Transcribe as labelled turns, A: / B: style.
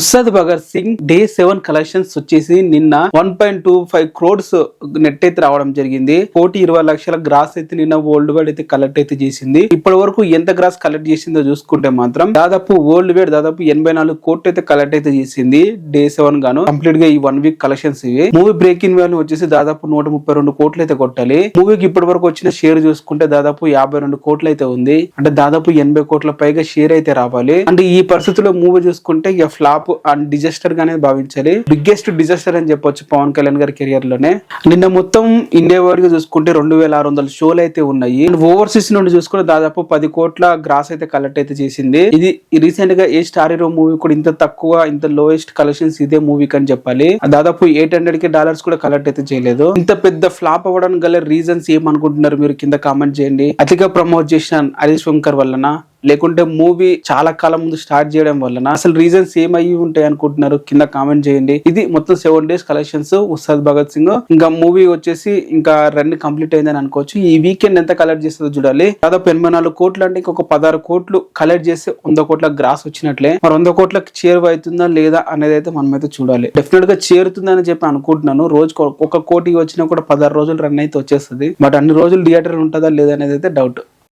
A: Ustaad Bhagat Singh day 7 collections వచ్చేసి నిన్న 1.25 crores net అయితే రావడం జరిగింది. 1,20,00,000 గ్రాస్ అయితే నిన్న వరల్డ్ వైడ్ అయితే కలెక్ట్ అయితే చేసింది. ఇప్పటి వరకు ఎంత గ్రాస్ కలెక్ట్ చేసిందో చూసుకుంటే మాత్రం దాదాపు వరల్డ్ వైడ్ దాదాపు 84 కోట్లు అయితే కలెక్ట్ అయితే చేసింది డే 7 గాను. కంప్లీట్ గా ఈ 1 వీక్ కలెక్షన్స్ ఇవి. మూవీ బ్రేక్ ఇన్ వాల్యూ వచ్చేసి దాదాపు 132 కోట్లు అయితే కొట్టాలి. మూవీకి ఇప్పటి వరకు వచ్చిన షేర్ చూసుకుంటే దాదాపు 52 కోట్లు అయితే ఉంది. అంటే దాదాపు 80 కోట్ల పైగా షేర్ అయితే రావాలి. అంటే ఈ పరిస్థితుల్లో మూవీ చూసుకుంటే ఇక ఫ్లాప్ అండ్ డిజాస్టర్ గానే భావించాలి. బిగ్గెస్ట్ డిజాస్టర్ అని చెప్పొచ్చు పవన్ కళ్యాణ్ గారి కెరియర్ లోనే. నిన్న మొత్తం ఇండియా వైడ్ గా చూసుకుంటే 2600 షోలు అయితే ఉన్నాయి. ఓవర్సీస్ నుండి చూసుకుంటే దాదాపు 10 కోట్ల గ్రాస్ అయితే కలెక్ట్ అయితే చేసింది. ఇది రీసెంట్ గా ఏ స్టార్ హీరో మూవీ కూడా ఇంత తక్కువ ఇంత లోయెస్ట్ కలెక్షన్స్ ఇదే మూవీకి అని చెప్పాలి. దాదాపు $800 కూడా కలెక్ట్ అయితే చేయలేదు. ఇంత పెద్ద ఫ్లాప్ అవ్వడానికి గల రీజన్స్ ఏమనుకుంటున్నారు మీరు కింద కామెంట్ చేయండి. అతిగా ప్రమోట్ చేసిన హరీష్ శంకర్ వల్లనా, లేకుంటే మూవీ చాలా కాలం ముందు స్టార్ట్ చేయడం వలన, అసలు రీజన్స్ ఏమయ్యి ఉంటాయి అనుకుంటున్నారు కింద కామెంట్ చేయండి. ఇది మొత్తం 7 days కలెక్షన్స్ ఉస్తాద్ భగత్ సింగ్. ఇంకా మూవీ వచ్చేసి ఇంకా రన్ కంప్లీట్ అయిందని అనుకోవచ్చు. ఈ వీకెండ్ ఎంత కలెక్ట్ చేస్తుందో చూడాలి. దాదాపు 84 కోట్లు అంటే ఇంకొక 16 కోట్లు కలెక్ట్ చేస్తే 100 కోట్ల గ్రాస్ వచ్చినట్లే. మరి 100 కోట్లకు చేరువవుతుందా లేదా అనేది అయితే మనం అయితే చూడాలి. డెఫినెట్ గా చేరుతుందని చెప్పి అనుకుంటున్నాను. రోజు 1 కోటి వచ్చినా కూడా 16 రోజులు రన్ అయితే వచ్చేస్తుంది. బట్ అన్ని రోజులు థియేటర్ ఉంటుందా లేదా అనేది అయితే డౌట్.